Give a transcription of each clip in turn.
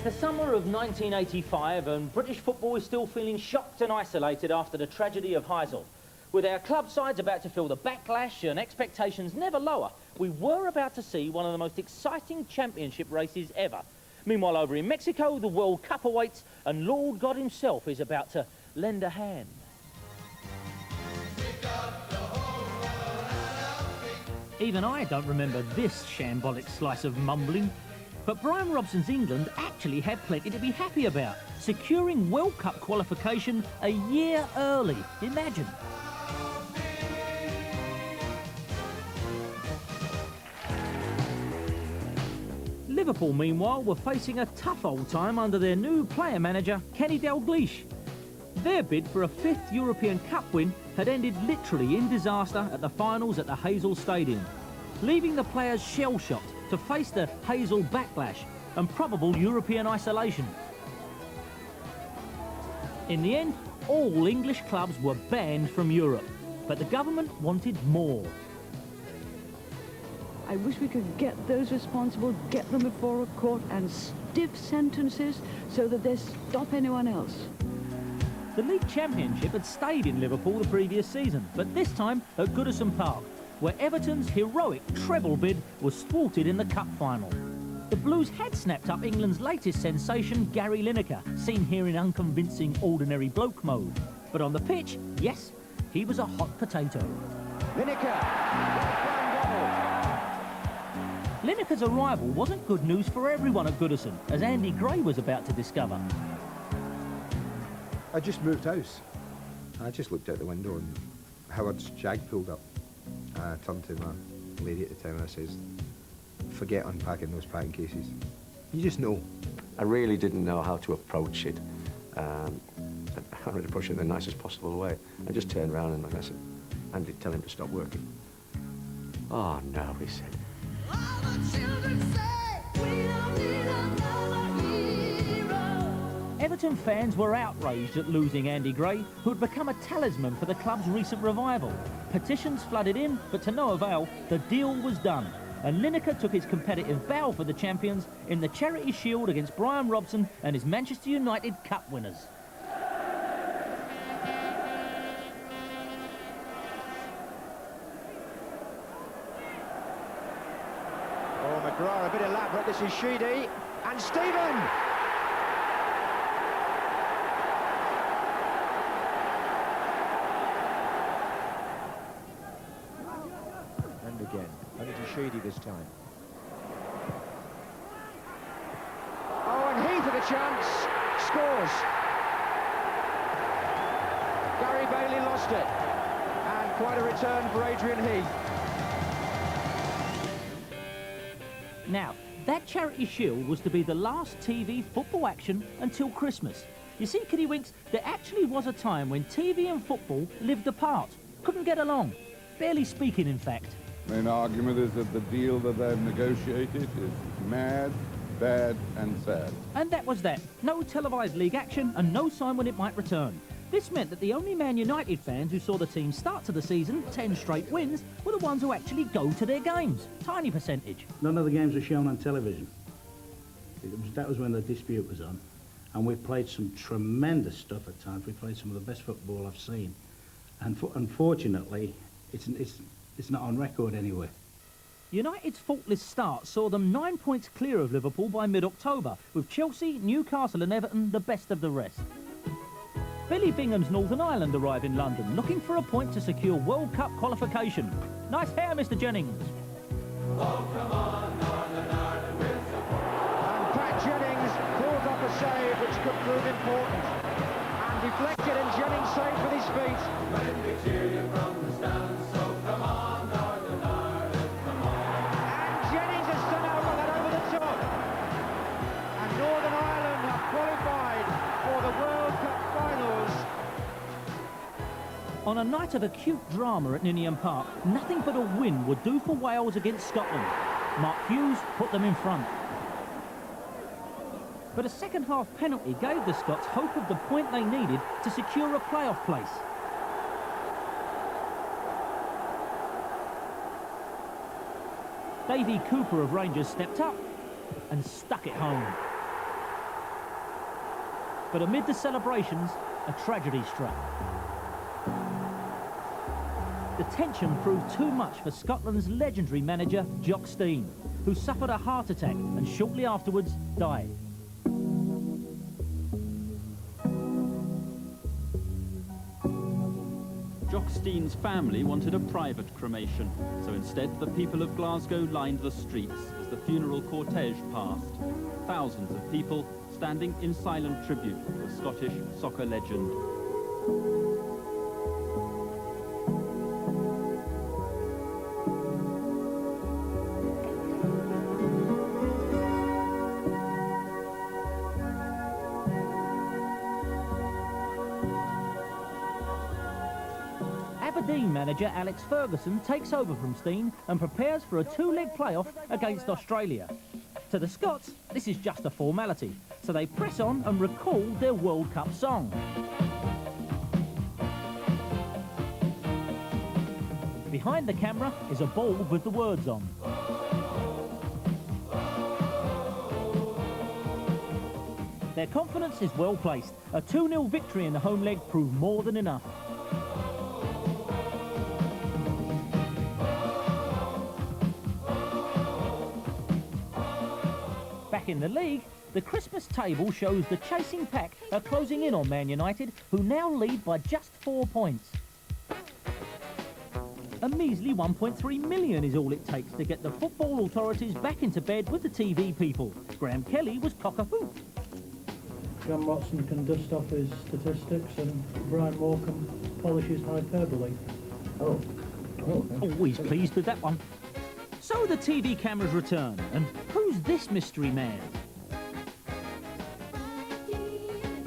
the summer of 1985 and British football is still feeling shocked and isolated after the tragedy of Heysel. With our club sides about to feel the backlash and expectations never lower, we were about to see one of the most exciting championship races ever. Meanwhile, over in Mexico, the World Cup awaits and Lord God himself is about to lend a hand. Even I don't remember this shambolic slice of mumbling. But Brian Robson's England actually had plenty to be happy about, securing World Cup qualification a year early. Imagine. Liverpool, meanwhile, were facing a tough old time under their new player manager, Kenny Dalglish. Their bid for a 5th European Cup win had ended literally in disaster at the finals at the Heysel Stadium, leaving the players shell-shocked to face the Heysel backlash and probable European isolation. In the end, all English clubs were banned from Europe, but the government wanted more. I wish we could get those responsible, get them before a court and stiff sentences so that they stop anyone else. The league championship had stayed in Liverpool the previous season, but this time at Goodison Park, where Everton's heroic treble bid was thwarted in the cup final. The Blues had snapped up England's latest sensation, Gary Lineker, seen here in unconvincing ordinary bloke mode. But on the pitch, yes, he was a hot potato. Lineker's arrival wasn't good news for everyone at Goodison, as Andy Gray was about to discover. I just moved house. I just looked out the window and Howard's Jag pulled up. I turned to my lady at the time and I says, forget unpacking those packing cases. You just know. I really didn't know how to approach it. I wanted to approach it in the nicest possible way. I just turned around and I said, Andy, tell him to stop working. Oh no, he said. All the children say we don't need another hero. Everton fans were outraged at losing Andy Gray, who had become a talisman for the club's recent revival. Petitions flooded in, but to no avail, the deal was done. And Lineker took his competitive bow for the champions in the Charity Shield against Brian Robson and his Manchester United Cup winners. Oh, McGrath, a bit elaborate. This is Sheedy and Stephen. And again, only to Sheedy this time. Oh, and Heath with a chance, scores. Gary Bailey lost it, and quite a return for Adrian Heath. Now, that Charity Shield was to be the last TV football action until Christmas. You see, Kiddywinks, there actually was a time when TV and football lived apart, couldn't get along, barely speaking, in fact. Main argument is that the deal that they've negotiated is mad, bad and sad. And that was that. No televised league action and no sign when it might return. This meant that the only Man United fans who saw the team start to the season, 10 straight wins, were the ones who actually go to their games. Tiny percentage. None of the games were shown on television. That was when the dispute was on. And we played some tremendous stuff at times. We played some of the best football I've seen. And unfortunately, it's not on record anywhere. United's faultless start saw them 9 points clear of Liverpool by mid-October, with Chelsea, Newcastle and Everton the best of the rest. Billy Bingham's Northern Ireland arrive in London, looking for a point to secure World Cup qualification. Nice hair, Mr. Jennings. Oh, come on, Northern Ireland with support. And Pat Jennings pulls off a save which could prove important. And deflected, and Jennings saved with his feet. When we cheer you from the stands, so come on, Northern Ireland, come on. And Jennings has somehow got that over the top. And Northern Ireland have qualified for the World Cup finals. On a night of acute drama at Ninian Park, nothing but a win would do for Wales against Scotland. Mark Hughes put them in front. But a second-half penalty gave the Scots hope of the point they needed to secure a playoff place. Davy Cooper of Rangers stepped up and stuck it home. But amid the celebrations, a tragedy struck. The tension proved too much for Scotland's legendary manager, Jock Stein, who suffered a heart attack and shortly afterwards died. Jock Stein's family wanted a private cremation, so instead the people of Glasgow lined the streets as the funeral cortege passed. Thousands of people standing in silent tribute to the Scottish soccer legend. Aberdeen manager Alex Ferguson takes over from Stein and prepares for a two-leg playoff against Australia. To the Scots, this is just a formality, so they press on and record their World Cup song. Behind the camera is a bulb with the words on. Their confidence is well placed. A 2-0 victory in the home leg proved more than enough. Back in the league, the Christmas table shows the chasing pack are closing in on Man United, who now lead by just 4 points. A measly 1.3 million is all it takes to get the football authorities back into bed with the TV people. Graham Kelly was cock-a-hoop. John Watson can dust off his statistics and Brian Morecambe polishes hyperbole. Oh, he's pleased with that one. So the TV cameras return, and who's this mystery man?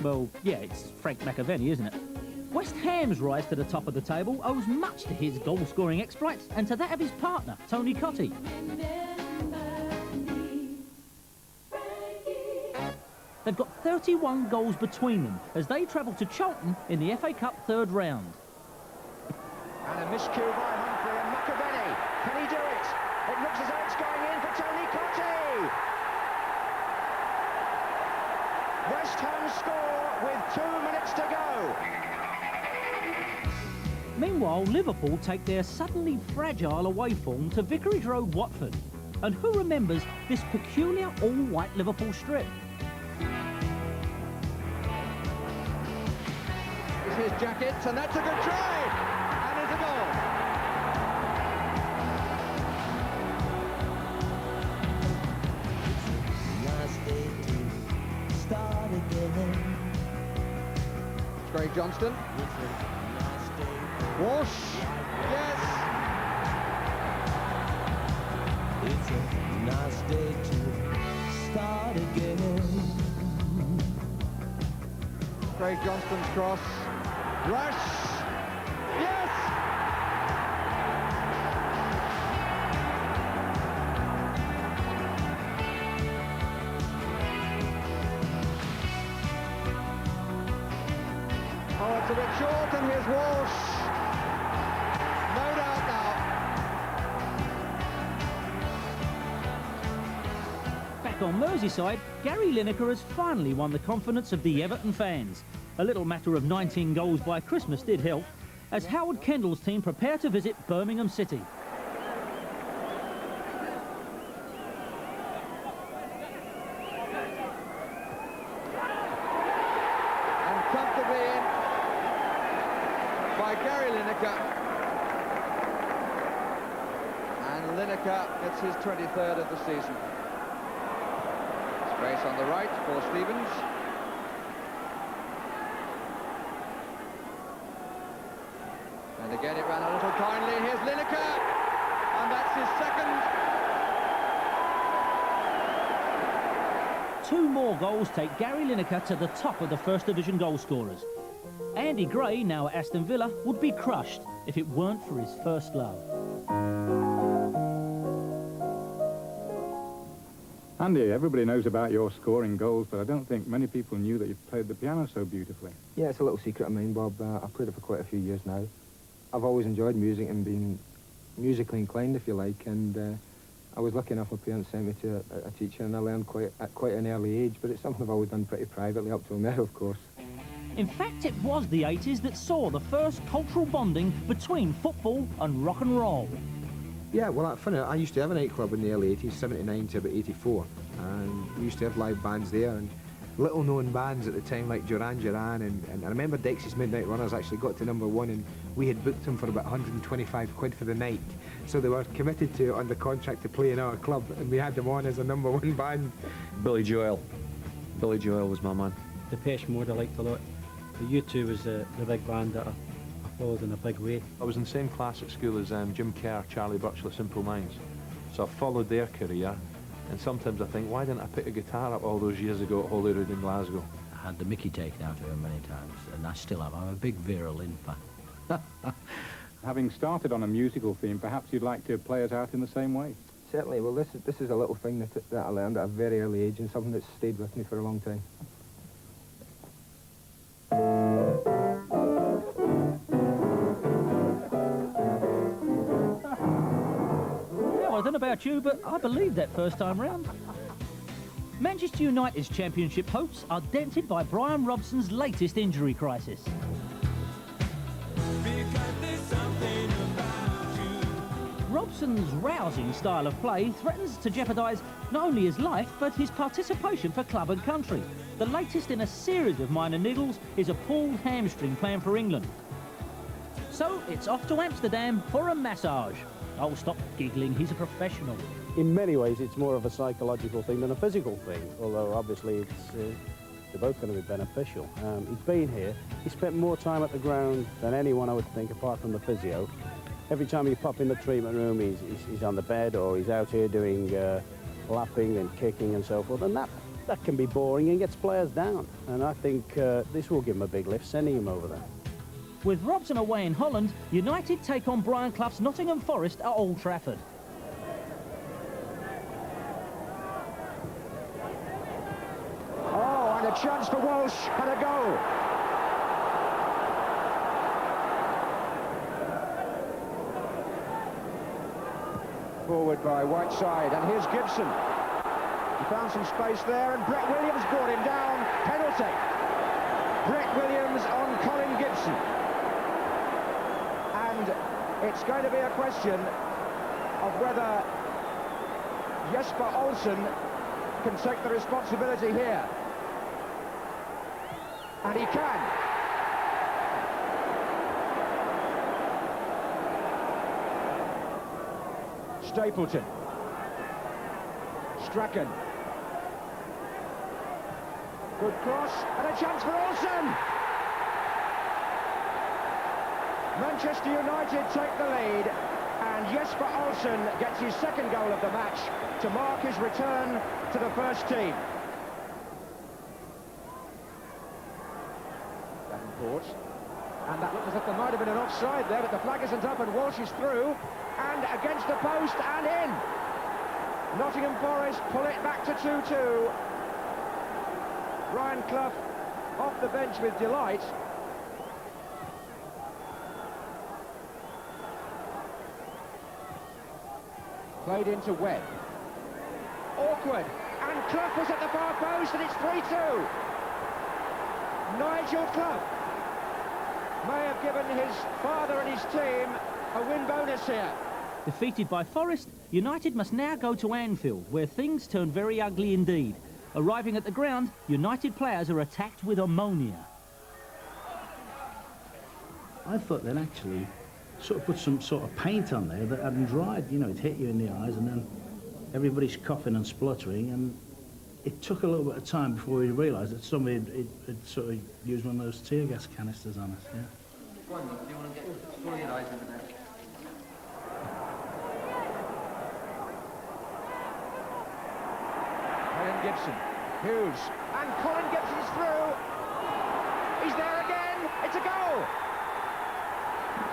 Well, yeah, it's Frank McAvenny, isn't it? West Ham's rise to the top of the table owes much to his goal-scoring exploits and to that of his partner, Tony Cottee. They've got 31 goals between them as they travel to Charlton in the FA Cup third round. And a miscue by Humphrey and McAvenny. Can he do it? It looks as though it's going in for Tony Cottee. West Ham score with 2 minutes to go. Meanwhile, Liverpool take their suddenly fragile away form to Vicarage Road, Watford. And who remembers this peculiar all-white Liverpool strip? It's his jacket, and that's a good try. And it's a goal. Craig Johnston. Walsh. Yes. It's a nice day to start again. Craig Johnston's cross. Rush. Yes. Oh, it's a bit short, and here's Walsh. No doubt now. Back on Merseyside, Gary Lineker has finally won the confidence of the Everton fans. A little matter of 19 goals by Christmas did help, as Howard Kendall's team prepare to visit Birmingham City. And comfortably in by Gary Lineker. And Lineker gets his 23rd of the season. Space on the right for Stevens. And again it ran a little kindly. Here's Lineker. And that's his second. 2 more goals take Gary Lineker to the top of the First Division goal scorers. Andy Gray, now at Aston Villa, would be crushed if it weren't for his first love. Andy, everybody knows about your scoring goals, but I don't think many people knew that you played the piano so beautifully. Yeah, it's a little secret of mine, Bob. I've played it for quite a few years now. I've always enjoyed music and been musically inclined, if you like, and I was lucky enough, my parents sent me to a teacher, and I learned at quite an early age, but it's something I've always done pretty privately up till now, of course. In fact, it was the 80s that saw the first cultural bonding between football and rock and roll. Yeah, well, funny, I used to have a nightclub in the early 80s, 79 to about 84, and we used to have live bands there, and little-known bands at the time like Duran Duran, and I remember Dexys Midnight Runners actually got to #1, and we had booked them for about 125 quid for the night, so they were committed to, under contract, to play in our club, and we had them on as a #1 band. Billy Joel. Billy Joel was my man. Depeche Mode I liked a lot. The U2 was the big band that I followed in a big way. I was in the same class at school as Jim Kerr, Charlie Birchall, Simple Minds, so I followed their career. And sometimes I think, why didn't I pick a guitar up all those years ago at Holyrood in Glasgow? I had the mickey taken out of him many times, and I still have. I'm a big Vera Lynn fan. Having started on a musical theme, perhaps you'd like to play it out in the same way? Certainly. Well, this is a little thing that I learned at a very early age, and something that's stayed with me for a long time. I don't know about you, but I believed that first time round. Manchester United's championship hopes are dented by Brian Robson's latest injury crisis. Robson's rousing style of play threatens to jeopardise not only his life, but his participation for club and country. The latest in a series of minor niggles is a pulled hamstring plan for England. So it's off to Amsterdam for a massage. Oh, stop giggling, he's a professional. In many ways, it's more of a psychological thing than a physical thing, although obviously they're both going to be beneficial. He's been here, he spent more time at the ground than anyone I would think, apart from the physio. Every time you pop in the treatment room, he's on the bed, or he's out here doing lapping and kicking and so forth, and that can be boring and gets players down. And I think this will give him a big lift, sending him over there. With Robson away in Holland, United take on Brian Clough's Nottingham Forest at Old Trafford. Oh, and a chance for Walsh, and a goal. Forward by Whiteside, and here's Gibson. He found some space there, and Brett Williams brought him down. Penalty. Brett Williams on Colin Gibson. And it's going to be a question of whether Jesper Olsen can take the responsibility here. And he can. Stapleton. Strachan. Good cross, and a chance for Olsen! Manchester United take the lead, and Jesper Olsen gets his second goal of the match to mark his return to the first team. Davenport, and that looks as if there might have been an offside there, but the flag isn't up, and Walsh is through, and against the post, and in! Nottingham Forest pull it back to 2-2. Brian Clough off the bench with delight. Played into Webb. Awkward, and Clough was at the far post, and it's 3-2. Nigel Clough may have given his father and his team a win bonus here. Defeated by Forest, United must now go to Anfield, where things turn very ugly indeed. Arriving at the ground, United players are attacked with ammonia. I thought they'd actually sort of put some sort of paint on there that hadn't dried. You know, it hit you in the eyes, and then everybody's coughing and spluttering, and it took a little bit of time before we realised that somebody had sort of used one of those tear gas canisters on us, yeah. Go on, look, do you want to get all your eyes over there? Colin Gibson, Hughes, and Colin Gibson's through. He's there again, it's a goal.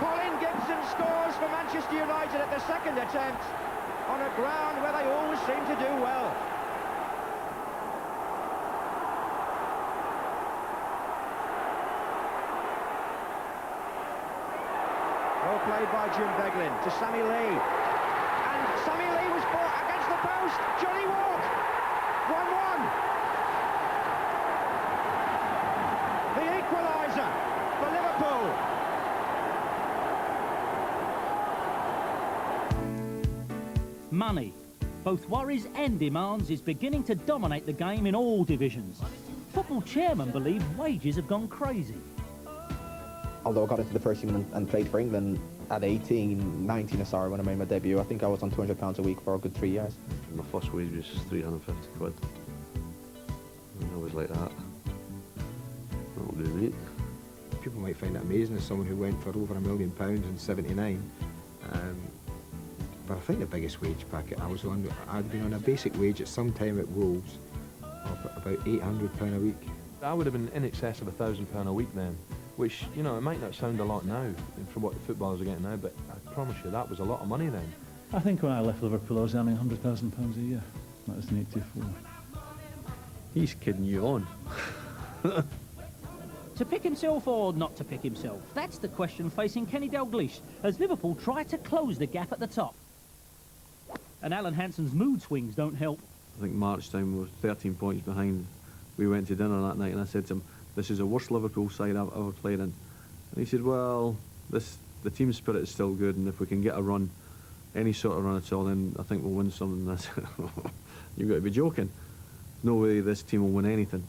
Colin Gibson scores for Manchester United at the second attempt on a ground where they always seem to do well. Well played by Jim Beglin to Sammy Lee. And Sammy Lee was brought against post, Johnny Walk, 1-1. The equaliser for Liverpool. Money, both worries and demands, is beginning to dominate the game in all divisions. Football chairmen believe wages have gone crazy. Although I got into the first team and played for England at 18, 19 when I made my debut, I think I was on £200 a week for a good 3 years. My first wage was 350 quid. And I was like that. That'll do, mate. People might find it amazing as someone who went for over £1 million in '79. But I think the biggest wage packet I was on, I'd been on a basic wage at some time at Wolves of about £800 a week. I would have been in excess of £1,000 a week then, which, you know, it might not sound a lot now from what the footballers are getting now, but I promise you that was a lot of money then. I think when I left Liverpool I was earning £100,000 a year. That was in '84. He's kidding you on. To pick himself or not to pick himself? That's the question facing Kenny Dalglish as Liverpool try to close the gap at the top. And Alan Hansen's mood swings don't help. I think March time was 13 points behind. We went to dinner that night and I said to him, this is the worst Liverpool side I've ever played in. And he said, well, the team spirit is still good, and if we can get a run, any sort of run at all, then I think we'll win something. I said, you've got to be joking. No way this team will win anything.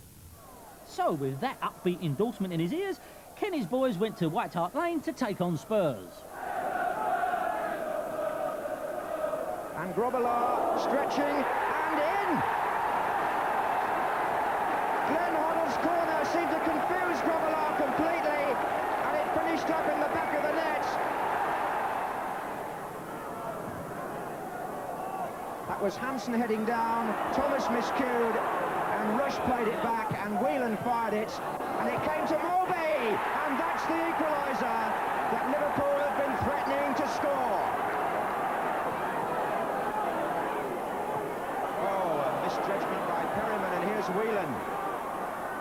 So with that upbeat endorsement in his ears, Kenny's boys went to White Hart Lane to take on Spurs. And Grobbelaar stretching and in. Glenn Hoddle's corner seemed to confuse Grobbelaar completely, and it finished up in the back of the net. That was Hansen heading down, Thomas miscued, and Rush played it back, and Whelan fired it, and it came to Mulvey, and that's the equaliser that Liverpool have been threatening to score. Misjudgment by Perryman, and here's Whelan.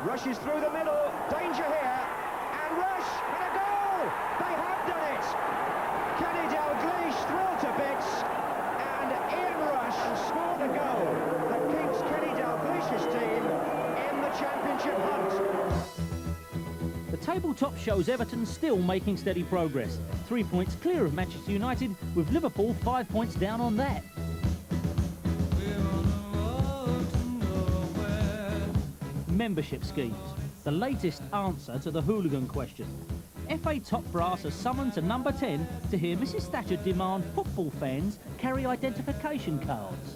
Rushes through the middle, danger here, and Rush, and a goal! They have done it! Kenny Dalglish thrilled to bits, and Ian Rush scored a goal that keeps Kenny Dalglish's team in the championship hunt. The tabletop shows Everton still making steady progress. 3 points clear of Manchester United, with Liverpool 5 points down on that. Membership schemes, the latest answer to the hooligan question. FA top brass are summoned to number 10 to hear Mrs Thatcher demand football fans carry identification cards.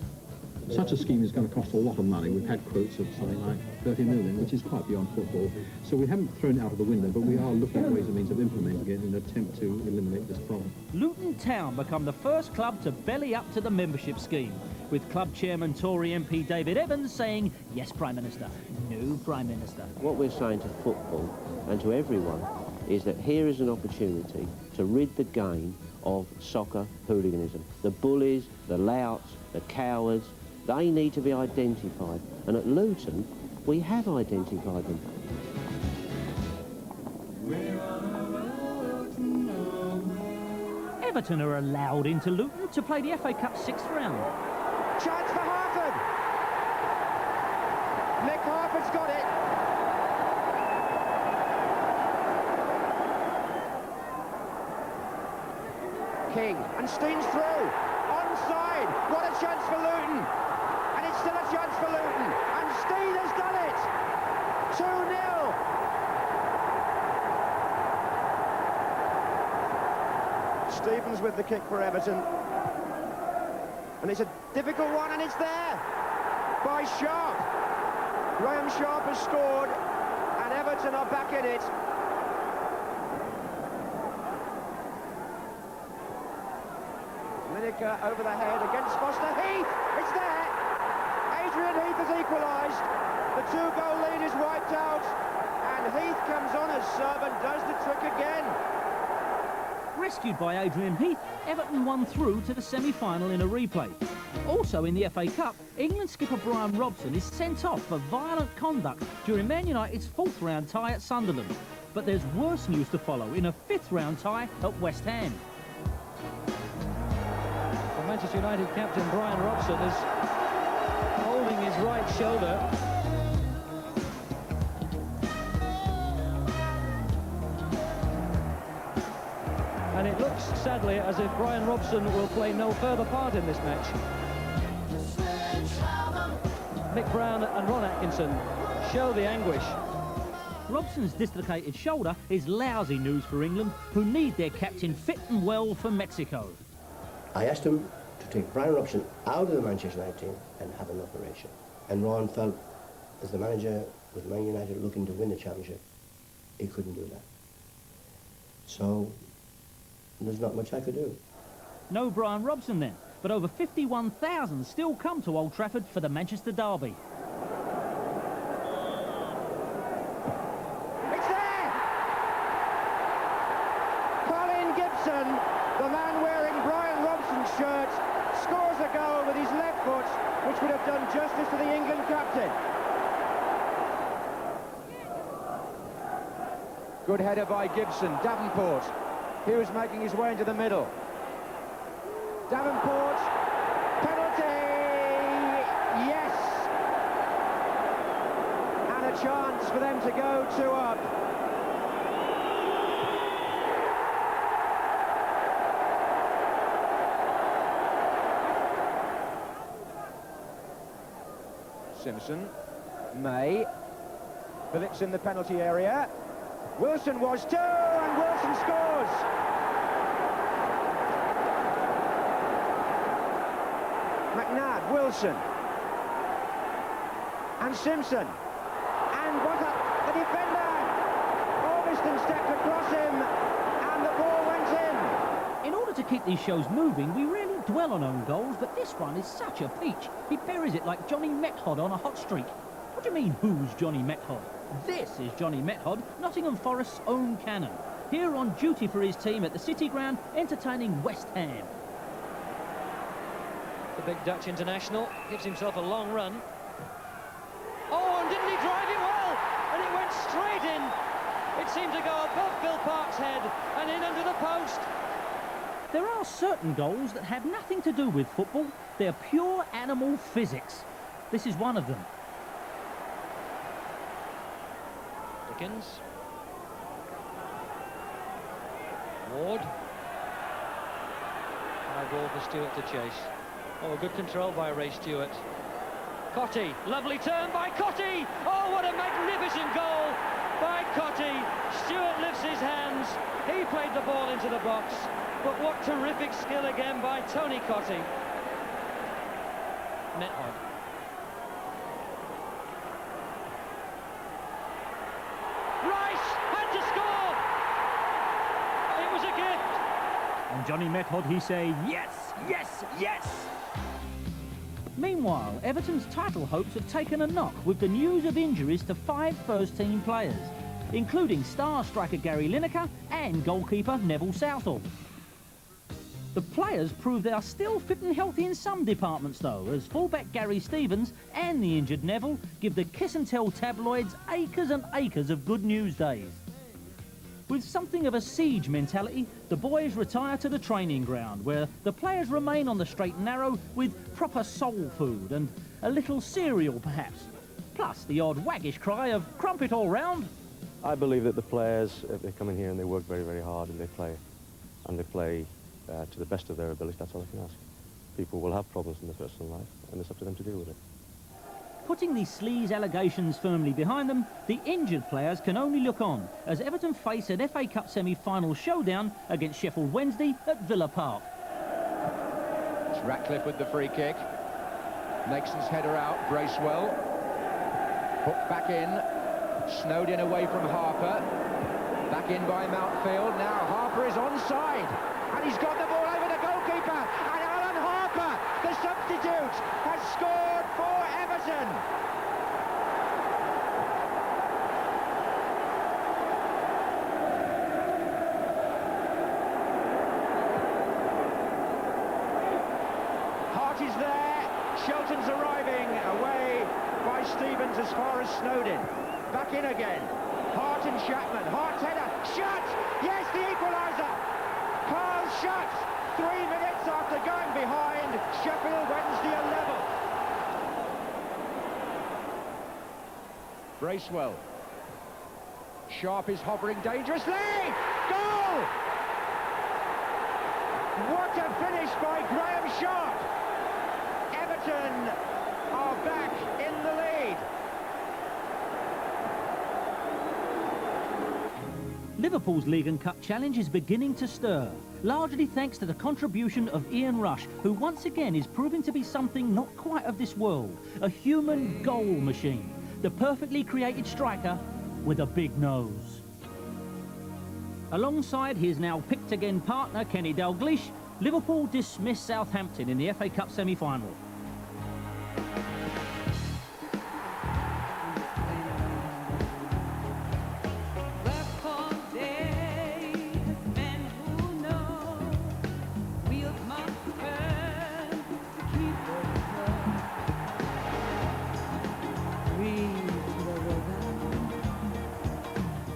Such a scheme is going to cost a lot of money. We've had quotes of something like 30 million, which is quite beyond football. So we haven't thrown it out of the window, but we are looking at ways and means of implementing it in an attempt to eliminate this problem. Luton Town become the first club to belly up to the membership scheme, with club chairman Tory MP David Evans saying, yes, Prime Minister, no, Prime Minister. What we're saying to football and to everyone is that here is an opportunity to rid the game of soccer hooliganism. The bullies, the louts, the cowards, they need to be identified. And at Luton, we have identified them. Everton are allowed into Luton to play the FA Cup 6th round. Chance for Harford. Nick Harford's got it. King, and Steen's through. Onside. What a chance for Luton. And it's still a chance for Luton. And Steen has done it. 2-0. Stevens with the kick for Everton. And it's a difficult one, and it's there by Sharp. Graham Sharp has scored, and Everton are back in it. Lineker over the head against Foster. Heath, it's there. Adrian Heath has equalised. The 2-goal lead is wiped out, and Heath comes on as sub and does the trick again. Rescued by Adrian Heath, Everton won through to the semi-final in a replay. Also in the FA Cup, England skipper Brian Robson is sent off for violent conduct during Man United's 4th round tie at Sunderland. But there's worse news to follow in a 5th round tie at West Ham. Manchester United captain Brian Robson has shoulder. And it looks, sadly, as if Brian Robson will play no further part in this match. Mick Brown and Ron Atkinson show the anguish. Robson's dislocated shoulder is lousy news for England, who need their captain fit and well for Mexico. I asked him to take Brian Robson out of the Manchester United team and have an operation. And Ron felt, as the manager with Man United looking to win the championship, he couldn't do that. So there's not much I could do. No Brian Robson then, but over 51,000 still come to Old Trafford for the Manchester derby. It's there! Colin Gibson, the man wearing Brian Robson's shirt, scores a goal with his left foot, which would have done justice to the England captain. Good header by Gibson. Davenport. Hughes making his way into the middle. Davenport, penalty, yes! And a chance for them to go 2 up. Simpson, May, Phillips in the penalty area. Wilson was too, and Wilson scores! McNabb, Wilson, and Simpson, and what the defender! Augustin stepped across him, and the ball went in. In order to keep these shows moving, we rarely dwell on own goals, but this one is such a peach. He buries it like Johnny Method on a hot streak. What do you mean, who's Johnny Method? This is Johnny Method, Nottingham Forest's own cannon, here on duty for his team at the City Ground, entertaining West Ham. The big Dutch international gives himself a long run. Oh, and didn't he drive it well? And it went straight in. It seemed to go above Bill Park's head and in under the post. There are certain goals that have nothing to do with football. They're pure animal physics. This is one of them. Dickens. Ward. High ball for Stewart to chase. Oh, good control by Ray Stewart. Cotty, lovely turn by Cotty! Oh, what a magnificent goal by Cotty! Stewart lifts his hands, he played the ball into the box, but what terrific skill again by Tony Cotty. Method. Rice had to score! It was a gift! And Johnny Method, he say, yes, yes, yes! Meanwhile, Everton's title hopes have taken a knock with the news of injuries to 5 first-team players, including star striker Gary Lineker and goalkeeper Neville Southall. The players prove they are still fit and healthy in some departments, though, as fullback Gary Stevens and the injured Neville give the kiss and tell tabloids acres and acres of good news days. With something of a siege mentality, the boys retire to the training ground, where the players remain on the straight and narrow with proper soul food and a little cereal, perhaps. Plus the odd waggish cry of crumpet all round. I believe that the players, if they come in here and they work very, very hard and they play to the best of their ability, that's all I can ask. People will have problems in their personal life, and it's up to them to deal with it. Putting these sleaze allegations firmly behind them, the injured players can only look on as Everton face an FA Cup semi-final showdown against Sheffield Wednesday at Villa Park. It's Ratcliffe with the free kick. Nixon's header out, Bracewell. Hooked back in. Snowden away from Harper. Back in by Mountfield. Now Harper is onside. And he's got the ball over the goalkeeper. And Alan Harper, the substitute, has scored for Everton. Hart is there. Shelton's arriving, away by Stevens as far as Snowden. Back in again. Hart and Chapman. Hart's header. Shot! Yes, the equaliser. Carl shot. 3 minutes after going behind. Sheffield Wednesday are level. Bracewell. Sharp is hovering dangerously. Goal! What a finish by Graham Sharp. Everton are back in the lead. Liverpool's League and Cup challenge is beginning to stir, largely thanks to the contribution of Ian Rush, who once again is proving to be something not quite of this world, a human goal machine, the perfectly created striker with a big nose. Alongside his now picked again partner Kenny Dalglish, Liverpool dismissed Southampton in the FA Cup semi-final.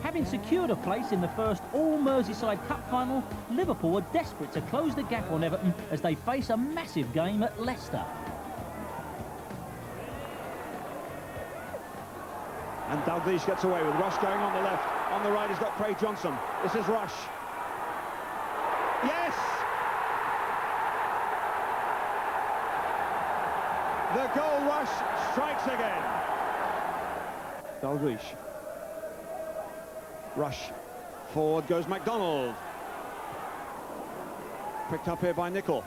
Having secured a place in the first all-Merseyside Cup final, Liverpool are desperate to close the gap on Everton as they face a massive game at Leicester. And Dalglish gets away with Rush going on the left. On the right, he's got Craig Johnson. This is Rush. Yes! The goal rush strikes again. Dalglish. Rush. Forward goes MacDonald. Picked up here by Nicol.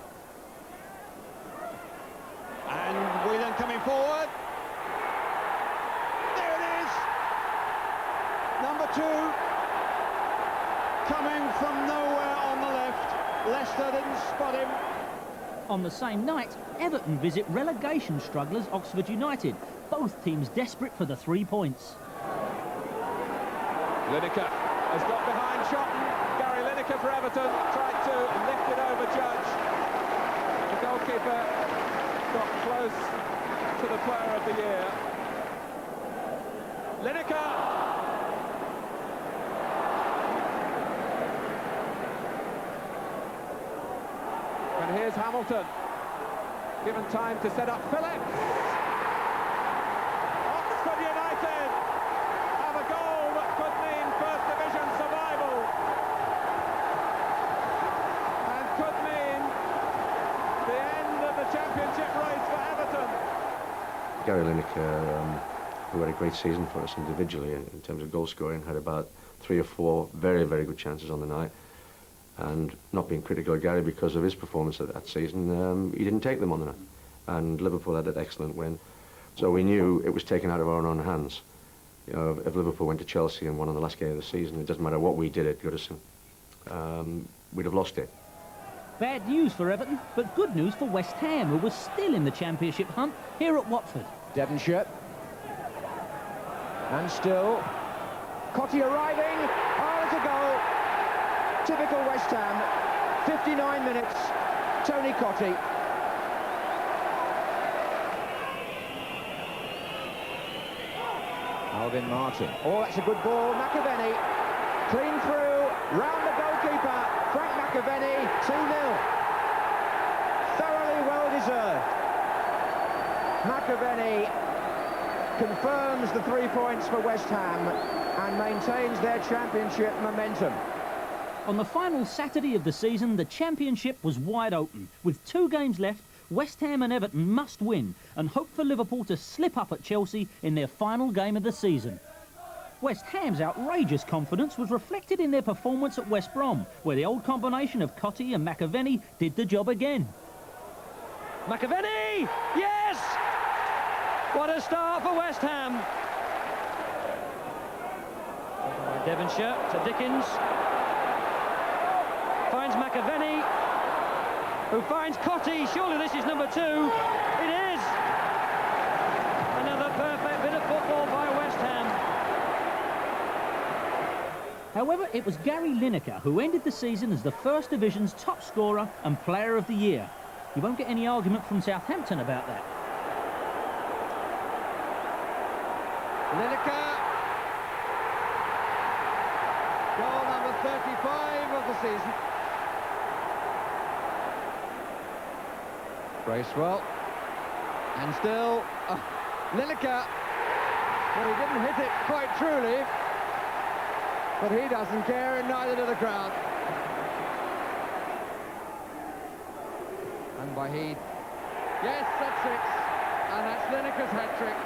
And Whelan coming forward. There it is. Number 2. Coming from nowhere on the left. Leicester didn't spot him. On the same night, Everton visit relegation strugglers Oxford United, both teams desperate for the 3 points. Lineker has got behind Shotton. Gary Lineker for Everton tried to lift it over Judge. The goalkeeper got close to the player of the year. Lineker! And here's Hamilton, given time to set up Phillips. Oxford United have a goal that could mean First Division survival, and could mean the end of the championship race for Everton. Gary Lineker, who had a great season for us individually in terms of goal scoring, had about 3 or 4 very, very good chances on the night. And not being critical of Gary because of his performance that season, he didn't take them on the night. And Liverpool had an excellent win. So we knew it was taken out of our own hands. You know, if Liverpool went to Chelsea and won on the last game of the season, it doesn't matter what we did at Goodison, we'd have lost it. Bad news for Everton, but good news for West Ham, who was still in the championship hunt here at Watford. Devonshire. And still, Cottee arriving. Oh, it's a goal. Typical West Ham. 59 minutes. Tony Cottee. Alvin Martin. Oh, that's a good ball. McAvenny. Clean through. Round the goalkeeper. Frank McAvenny. 2-0. Thoroughly well deserved. McAvenny confirms the 3 points for West Ham and maintains their championship momentum. On the final Saturday of the season, the championship was wide open. With 2 games left, West Ham and Everton must win and hope for Liverpool to slip up at Chelsea in their final game of the season. West Ham's outrageous confidence was reflected in their performance at West Brom, where the old combination of Cottee and McAvenny did the job again. McAvenny! Yes! What a start for West Ham. Devonshire to Dickens. Finds McAvenny, who finds Cottee. Surely this is number 2. It is! Another perfect bit of football by West Ham. However, it was Gary Lineker who ended the season as the First Division's top scorer and Player of the Year. You won't get any argument from Southampton about that. Lineker. Goal number 35 of the season. Bracewell. And still, Lineker. Well, he didn't hit it quite truly, but he doesn't care, and neither do the crowd. And Wahid. Yes, that's 6. And that's Lineker's hat-trick.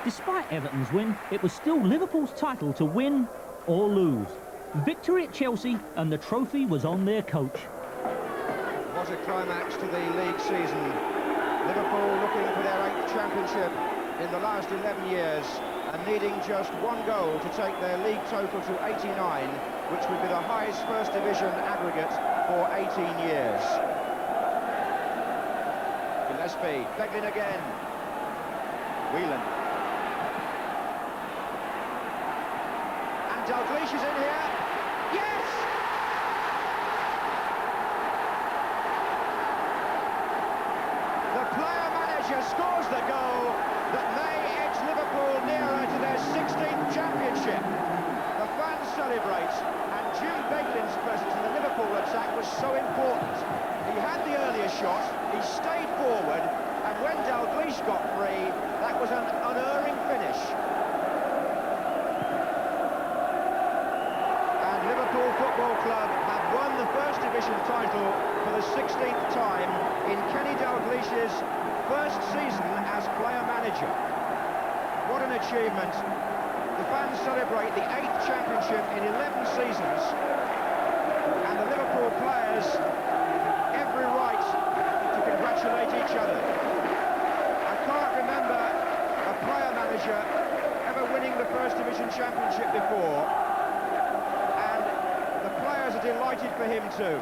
Despite Everton's win, it was still Liverpool's title to win or lose. Victory at Chelsea, and the trophy was on their coach. What a climax to the league season. Liverpool looking for their 8th championship in the last 11 years and needing just 1 goal to take their league total to 89, which would be the highest First Division aggregate for 18 years. Gillespie, Beglin again. Whelan. And Dalglish is in here. Yes! The player-manager scores the goal that may edge Liverpool nearer to their 16th championship. The fans celebrate, and Jude Beglin's presence in the Liverpool attack was so important. He had the earlier shot, he stayed forward, and when Dalglish got free, that was an unerring finish. And Liverpool Football Club have won the First Division title for the 16th time in Kenny Dalglish's first season as player-manager. What an achievement. The fans celebrate the 8th championship in 11 seasons, and the Liverpool players every right to congratulate each other. I can't remember a player-manager ever winning the First Division championship before, and the players are delighted for him too.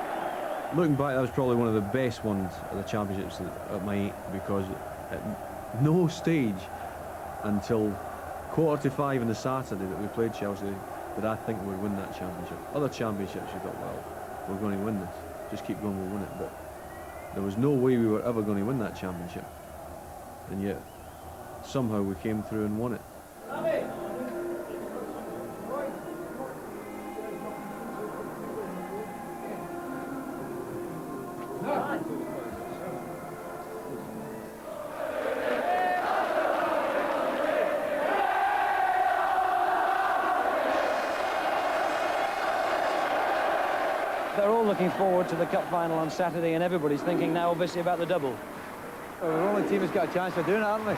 Looking back, that was probably one of the best ones of the championships at my 8, because at no stage until 4:45 on the Saturday that we played Chelsea did I think we would win that championship. Other championships you thought, well, we're going to win this, just keep going, we'll win it, but there was no way we were ever going to win that championship, and yet somehow we came through and won it. They're all looking forward to the cup final on Saturday, and everybody's thinking now obviously about the double. Well, we're the only team that's got a chance of doing it, aren't we?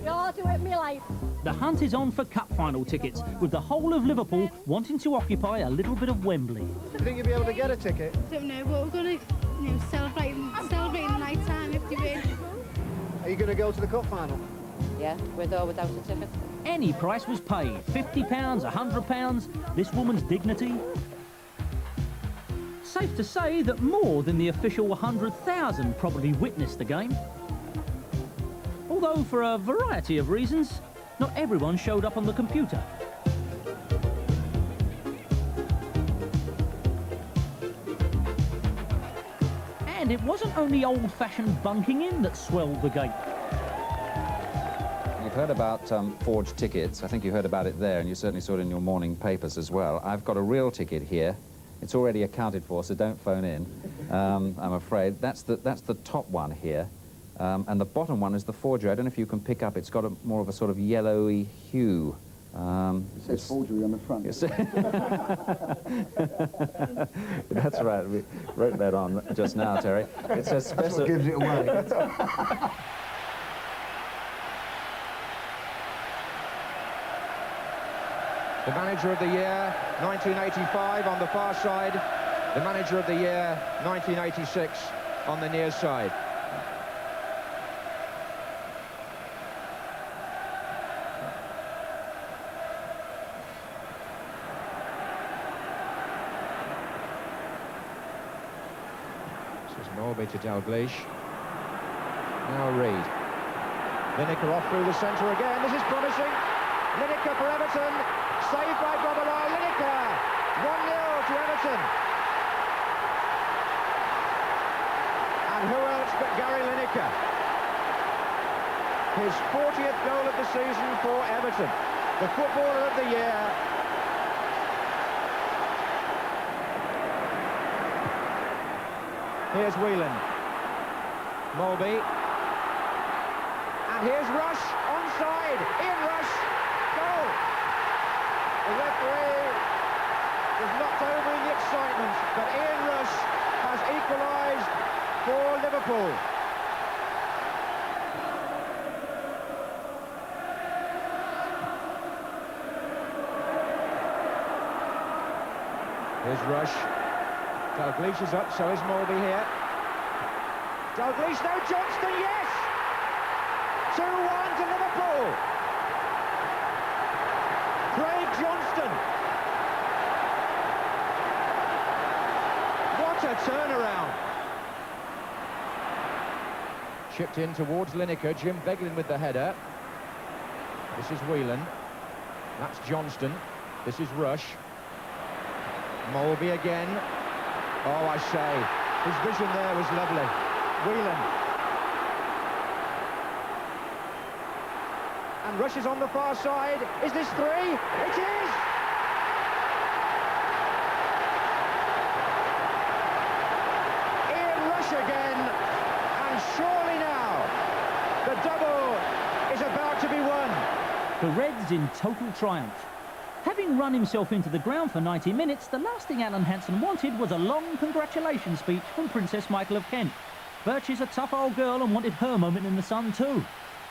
You'll do it in my life. The hunt is on for cup final tickets, with the whole of Liverpool wanting to occupy a little bit of Wembley. Do you think you'll be able to get a ticket? Don't know, but we're going to celebrate the night time if you win. Are you going to go to the cup final? Yeah, with or without a ticket. Any price was paid, £50, £100, this woman's dignity. Safe to say that more than the official 100,000 probably witnessed the game. Although for a variety of reasons, not everyone showed up on the computer. And it wasn't only old-fashioned bunking in that swelled the gate. You've heard about forged tickets. I think you heard about it there, and you certainly saw it in your morning papers as well. I've got a real ticket here. It's already accounted for, so don't phone in, I'm afraid. That's the top one here, and the bottom one is the forgery. I don't know if you can pick up. It's got a more of a sort of yellowy hue. It says forgery on the front. That's right. We wrote that on just now, Terry. It says That's what gives it away. The manager of the year, 1985 on the far side. The manager of the year, 1986 on the near side. This is Norby to Dalglish. Now Reid. Lineker off through the centre again. This is promising. Lineker for Everton. Saved by Bobolo. Lineker. 1-0 to Everton. And who else but Gary Lineker? His 40th goal of the season for Everton. The footballer of the year. Here's Whelan. Mulby. And here's Rush, onside, Ian Rush, goal! The referee was knocked over in the excitement, but Ian Rush has equalised for Liverpool. Here's Rush. Dalglish is up, so is Mulvey here. Dalglish, no, Johnston, yes! 2-1 to Liverpool. Craig Johnston. What a turnaround. Chipped in towards Lineker, Jim Beglin with the header. This is Whelan. That's Johnston. This is Rush. Mulvey again. Oh, I say, his vision there was lovely. Whelan. And Rush is on the far side. Is this 3? It is! Ian Rush again. And surely now, the double is about to be won. The Reds in total triumph. Having run himself into the ground for 90 minutes, the last thing Alan Hansen wanted was a long congratulations speech from Princess Michael of Kent. Birch is a tough old girl and wanted her moment in the sun too.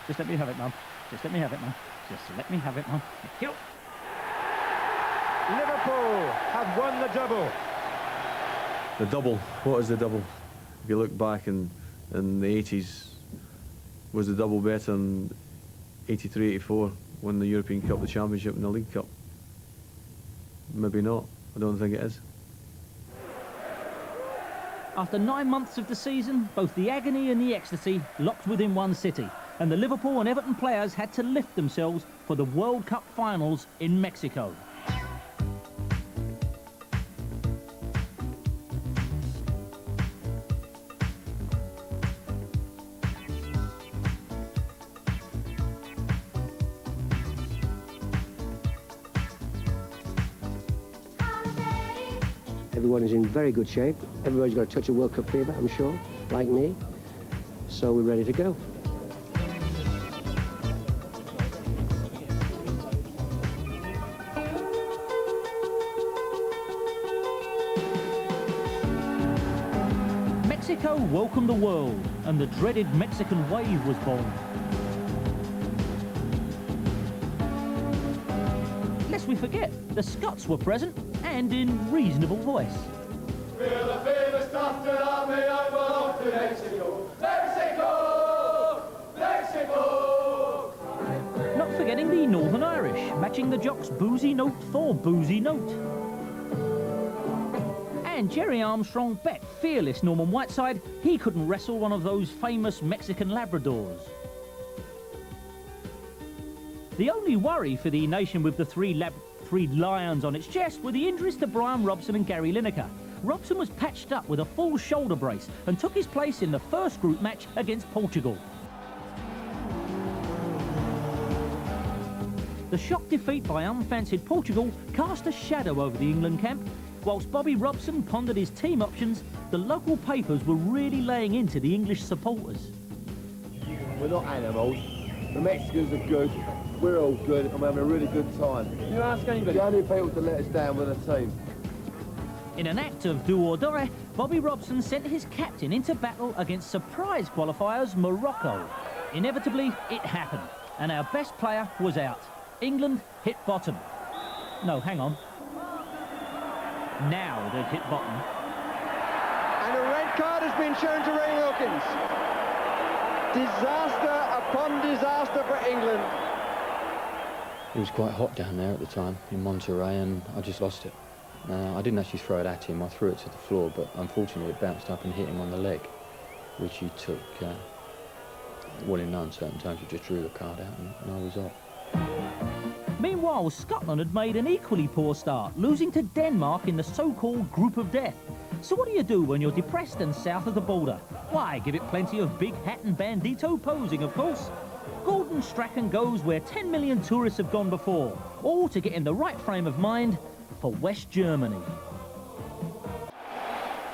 Just let me have it, Mum. Just let me have it, Mum. Just let me have it, Mum. Thank you. Liverpool have won the double. The double. What is the double? If you look back in the 80s, was the double better in 83-84, won the European Cup, the Championship and the League Cup? Maybe not. I don't think it is. After 9 months of the season, both the agony and the ecstasy locked within one city, and the Liverpool and Everton players had to lift themselves for the World Cup finals in Mexico. Everyone is in very good shape. Everybody's got a touch of World Cup fever, I'm sure, like me. So we're ready to go. Mexico welcomed the world, and the dreaded Mexican wave was born. Lest we forget, the Scots were present, and in reasonable voice. We're the famous Dustin Army, I'm off to Mexico. Mexico! Mexico! Not forgetting the Northern Irish, matching the Jocks' boozy note for boozy note. And Jerry Armstrong bet fearless Norman Whiteside he couldn't wrestle one of those famous Mexican Labradors. The only worry for the nation with the three lions on its chest were the injuries to Brian Robson and Gary Lineker. Robson was patched up with a full shoulder brace and took his place in the first group match against Portugal. The shock defeat by unfancied Portugal cast a shadow over the England camp. Whilst Bobby Robson pondered his team options, the local papers were really laying into the English supporters. We're not animals. The Mexicans are good. We're all good, and we're having a really good time. You ask anybody? The only people to let us down were the team. In an act of do or die, Bobby Robson sent his captain into battle against surprise qualifiers Morocco. Inevitably, it happened, and our best player was out. England hit bottom. No, hang on. Now they've hit bottom. And a red card has been shown to Ray Wilkins. Disaster upon disaster for England. It was quite hot down there at the time in Monterey, and I just lost it. I didn't actually throw it at him, I threw it to the floor, but unfortunately it bounced up and hit him on the leg, which he took, well, in uncertain terms, he just drew the card out and I was off. Meanwhile, Scotland had made an equally poor start, losing to Denmark in the so-called group of death. So what do you do when you're depressed and south of the border? Why, give it plenty of big hat and bandito posing, of course. Gordon Strachan goes where 10 million tourists have gone before, all to get in the right frame of mind for West Germany.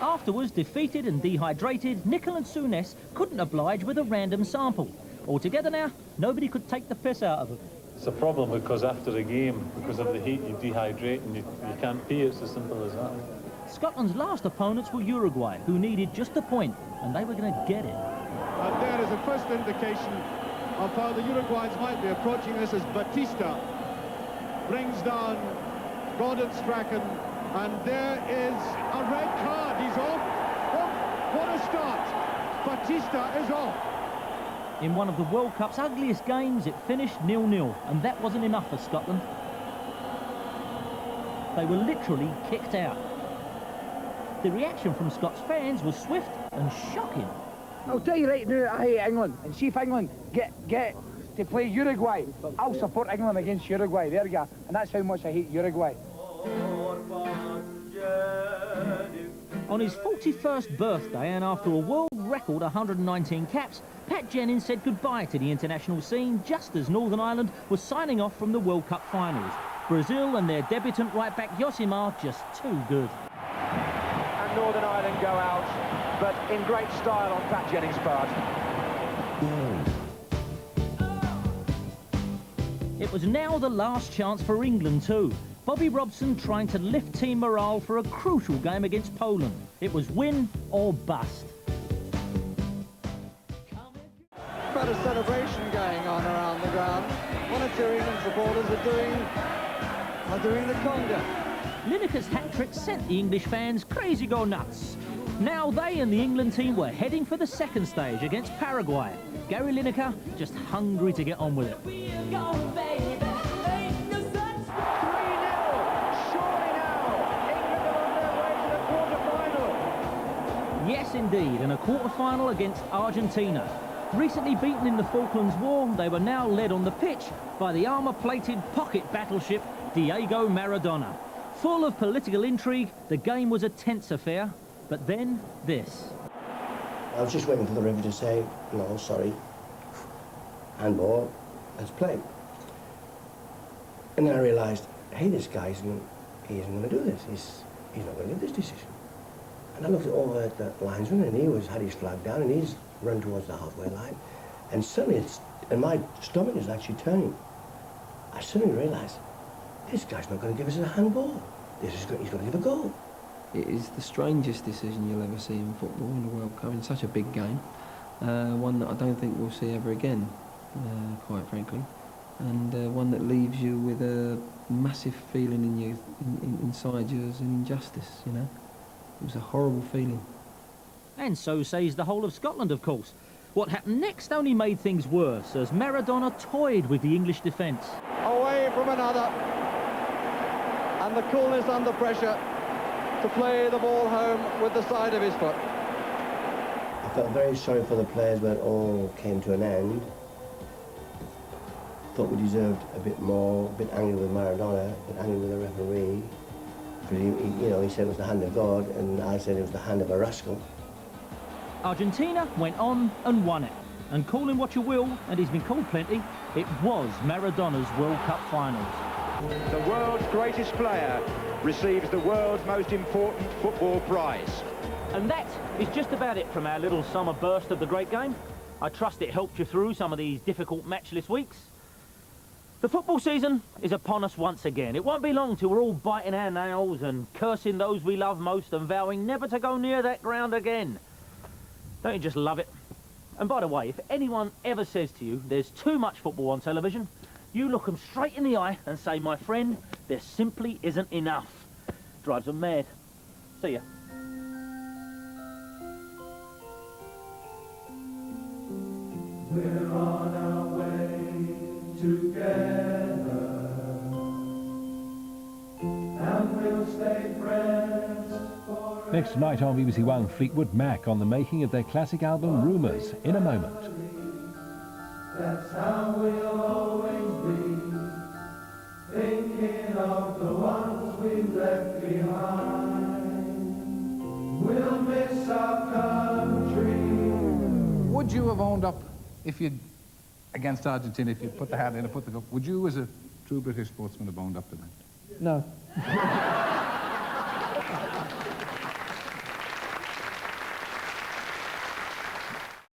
Afterwards, defeated and dehydrated, Nicol and Souness couldn't oblige with a random sample. Altogether now, nobody could take the piss out of them. It's a problem because after the game, because of the heat, you dehydrate and you can't pee. It's as simple as that. Scotland's last opponents were Uruguay, who needed just a point, and they were going to get it. And there is a first indication of how the Uruguayans might be approaching this as Batista brings down Gordon Strachan, and there is a red card. He's off. Oh, what a start. Batista is off. In one of the World Cup's ugliest games, it finished 0-0, and that wasn't enough for Scotland. They were literally kicked out. The reaction from Scots fans was swift and shocking. I'll tell you right now, I hate England, and see if England get to play Uruguay, I'll support England against Uruguay. There you go, and that's how much I hate Uruguay. On his 41st birthday, and after a world record 119 caps, Pat Jennings said goodbye to the international scene just as Northern Ireland was signing off from the World Cup finals. Brazil and their debutant right-back Josimar just too good. And Northern Ireland go out, but in great style on Pat Jennings' part. It was now the last chance for England too. Bobby Robson trying to lift team morale for a crucial game against Poland. It was win or bust. Quite a celebration going on around the ground. One or two England supporters are doing the conga. Lineker's hat-trick sent the English fans crazy go nuts. Now they and the England team were heading for the second stage against Paraguay. Gary Lineker just hungry to get on with it. Yes, indeed, in a quarter-final against Argentina. Recently beaten in the Falklands War, they were now led on the pitch by the armour-plated pocket battleship Diego Maradona. Full of political intrigue, the game was a tense affair, but then this. I was just waiting for the referee to say, no, sorry, handball, let's play. And then I realised, hey, this guy isn't going to do this. He's not going to get this decision. And I looked over at the linesman, and he had his flag down, and he's run towards the halfway line. And suddenly, and my stomach is actually turning. I suddenly realised, this guy's not going to give us a handball. He's going to give a goal. It is the strangest decision you'll ever see in football in the World Cup, in such a big game. One that I don't think we'll see ever again, quite frankly. And one that leaves you with a massive feeling in you, inside you as an injustice, you know. It was a horrible feeling. And so says the whole of Scotland, of course. What happened next only made things worse, as Maradona toyed with the English defence. Away from another. And the coolness under pressure to play the ball home with the side of his foot. I felt very sorry for the players when it all came to an end. Thought we deserved a bit more, a bit angry with Maradona, a bit angry with the referee. He said it was the hand of God, and I said it was the hand of a rascal. Argentina went on and won it. And call him what you will, and he's been called plenty, it was Maradona's World Cup finals. The world's greatest player receives the world's most important football prize. And that is just about it from our little summer burst of the great game. I trust it helped you through some of these difficult matchless weeks. The football season is upon us once again. It won't be long till we're all biting our nails and cursing those we love most and vowing never to go near that ground again. Don't you just love it? And by the way, if anyone ever says to you there's too much football on television, you look them straight in the eye and say, my friend, there simply isn't enough. Drives them mad. See ya. We're on our way together, and we'll stay friends forever. Next tonight on BBC One, Fleetwood Mac on the making of their classic album Rumours, in a moment. That's how we'll always be, thinking of the ones we've left behind. We'll miss our country. Would you have owned up if you'd, against Argentina, if you'd put the hat in and put the cup, would you as a true British sportsman have owned up to that? No.